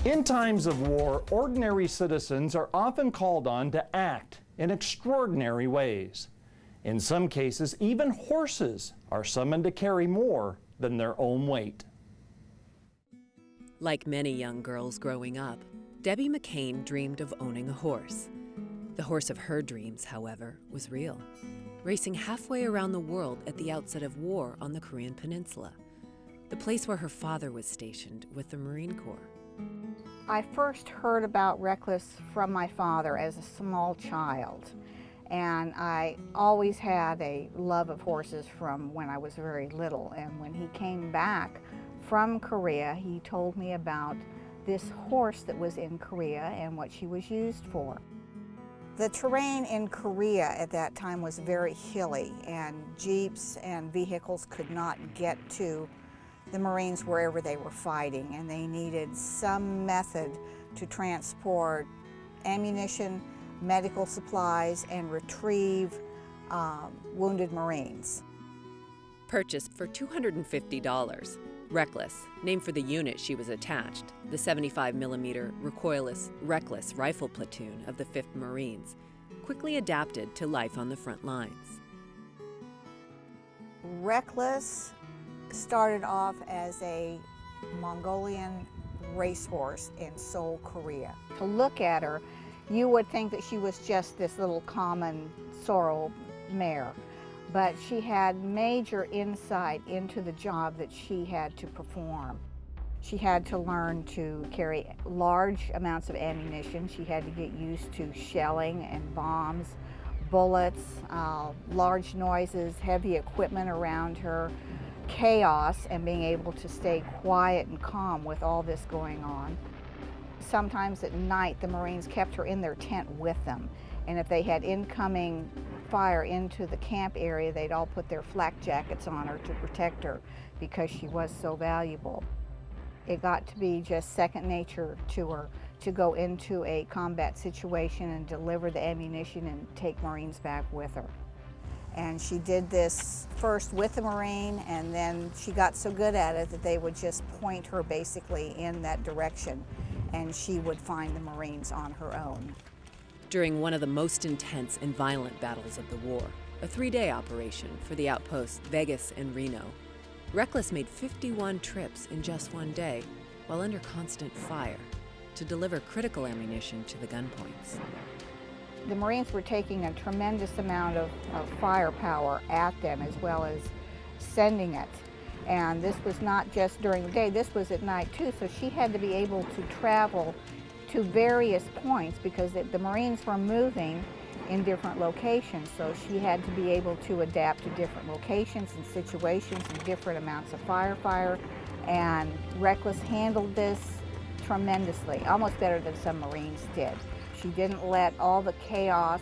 In times of war, ordinary citizens are often called on to act in extraordinary ways. In some cases, even horses are summoned to carry more than their own weight. Like many young girls growing up, Debbie McCain dreamed of owning a horse. The horse of her dreams, however, was real, racing halfway around the world at the outset of war on the Korean Peninsula, the place where her father was stationed with the Marine Corps. I first heard about Reckless from my father as a small child, and I always had a love of horses from when I was very little. And when he came back from Korea, he told me about this horse that was in Korea and what she was used for. The terrain in Korea at that time was very hilly, and jeeps and vehicles could not get to the Marines wherever they were fighting, and they needed some method to transport ammunition, medical supplies, and retrieve wounded Marines. Purchased for $250, Reckless, named for the unit she was attached, the 75mm recoilless Reckless rifle platoon of the 5th Marines, quickly adapted to life on the front lines. Reckless started off as a Mongolian racehorse in Seoul, Korea. To look at her, you would think that she was just this little common sorrel mare, but she had major insight into the job that she had to perform. She had to learn to carry large amounts of ammunition. She had to get used to shelling and bombs, bullets, large noises, heavy equipment around her, chaos, and being able to stay quiet and calm with all this going on. Sometimes at night, the Marines kept her in their tent with them, and if they had incoming fire into the camp area, they'd all put their flak jackets on her to protect her because she was so valuable. It got to be just second nature to her to go into a combat situation and deliver the ammunition and take Marines back with her. And she did this first with the Marine, and then she got so good at it that they would just point her basically in that direction, and she would find the Marines on her own. During one of the most intense and violent battles of the war, a 3-day operation for the outposts Vegas and Reno, Reckless made 51 trips in just one day while under constant fire to deliver critical ammunition to the gun points. The Marines were taking a tremendous amount of firepower at them as well as sending it. And this was not just during the day, this was at night too, so she had to be able to travel to various points because the Marines were moving in different locations, so she had to be able to adapt to different locations and situations and different amounts of firepower, and Reckless handled this tremendously, almost better than some Marines did. She didn't let all the chaos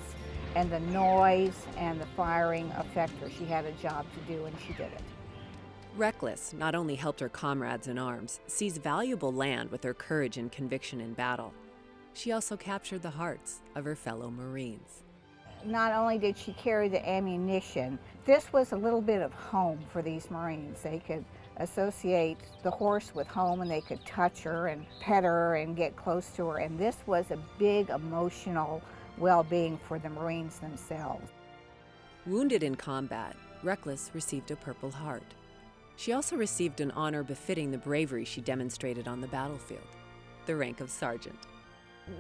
and the noise and the firing affect her. She had a job to do, and she did it. Reckless not only helped her comrades in arms seize valuable land with her courage and conviction in battle, she also captured the hearts of her fellow Marines. Not only did she carry the ammunition, this was a little bit of home for these Marines. They could associate the horse with home, and they could touch her and pet her and get close to her, and this was a big emotional well-being for the Marines themselves. Wounded in combat, Reckless received a Purple Heart. She also received an honor befitting the bravery she demonstrated on the battlefield, the rank of sergeant.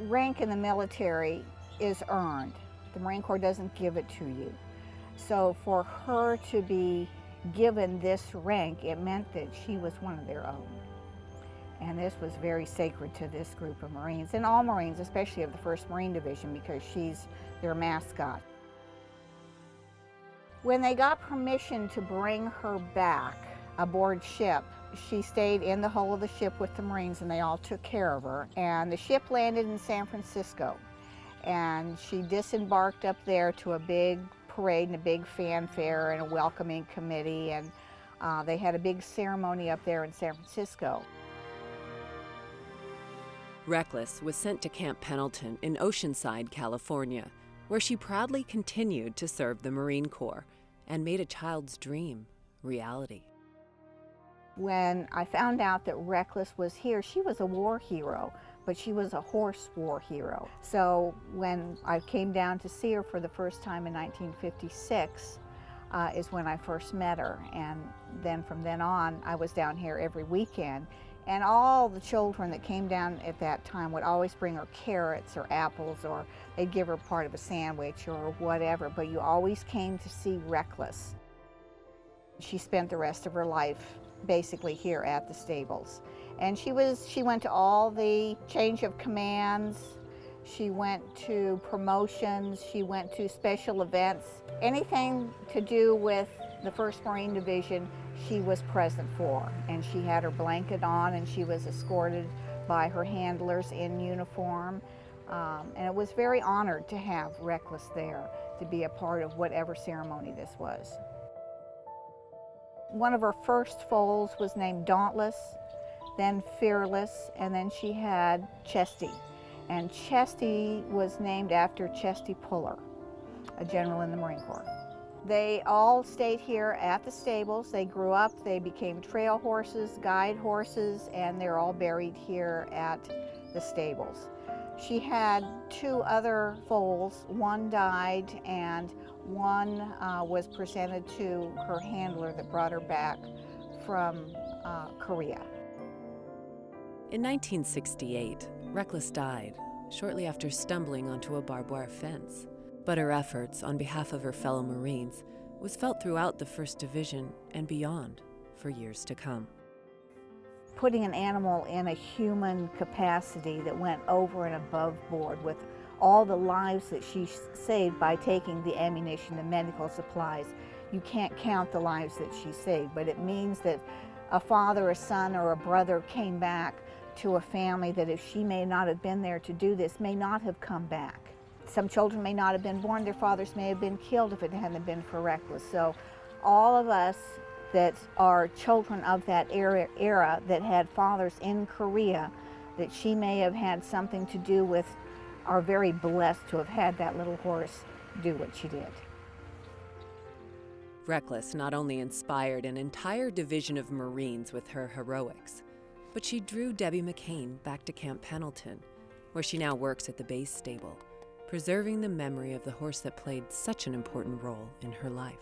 Rank in the military is earned. The Marine Corps doesn't give it to you. So for her to be given this rank, it meant that she was one of their own. And this was very sacred to this group of Marines, and all Marines, especially of the 1st Marine Division, because she's their mascot. When they got permission to bring her back aboard ship, she stayed in the hull of the ship with the Marines, and they all took care of her. And the ship landed in San Francisco, and she disembarked up there to a big parade and a big fanfare and a welcoming committee, and they had a big ceremony up there in San Francisco. Reckless was sent to Camp Pendleton in Oceanside, California, where she proudly continued to serve the Marine Corps and made a child's dream reality. When I found out that Reckless was here, she was a war hero, but she was a horse war hero. So when I came down to see her for the first time in 1956, is when I first met her. And then from then on, I was down here every weekend. And all the children that came down at that time would always bring her carrots or apples, or they'd give her part of a sandwich or whatever, but you always came to see Reckless. She spent the rest of her life basically here at the stables. And she went to all the change of commands, she went to promotions, she went to special events. Anything to do with the 1st Marine Division, she was present for. And she had her blanket on and she was escorted by her handlers in uniform. And it was very honored to have Reckless there to be a part of whatever ceremony this was. One of her first foals was named Dauntless, then Fearless, and then she had Chesty. And Chesty was named after Chesty Puller, a general in the Marine Corps. They all stayed here at the stables. They grew up, they became trail horses, guide horses, and they're all buried here at the stables. She had 2 other foals. One died and one was presented to her handler that brought her back from Korea. In 1968, Reckless died shortly after stumbling onto a barbed wire fence. But her efforts on behalf of her fellow Marines was felt throughout the 1st Division and beyond for years to come. Putting an animal in a human capacity that went over and above board with all the lives that she saved by taking the ammunition, the medical supplies. You can't count the lives that she saved, but it means that a father, a son, or a brother came back to a family that if she may not have been there to do this, may not have come back. Some children may not have been born, their fathers may have been killed if it hadn't been for Reckless. So all of us that are children of that era that had fathers in Korea, that she may have had something to do with, are very blessed to have had that little horse do what she did. Reckless not only inspired an entire division of Marines with her heroics, but she drew Debbie McCain back to Camp Pendleton, where she now works at the base stable, preserving the memory of the horse that played such an important role in her life.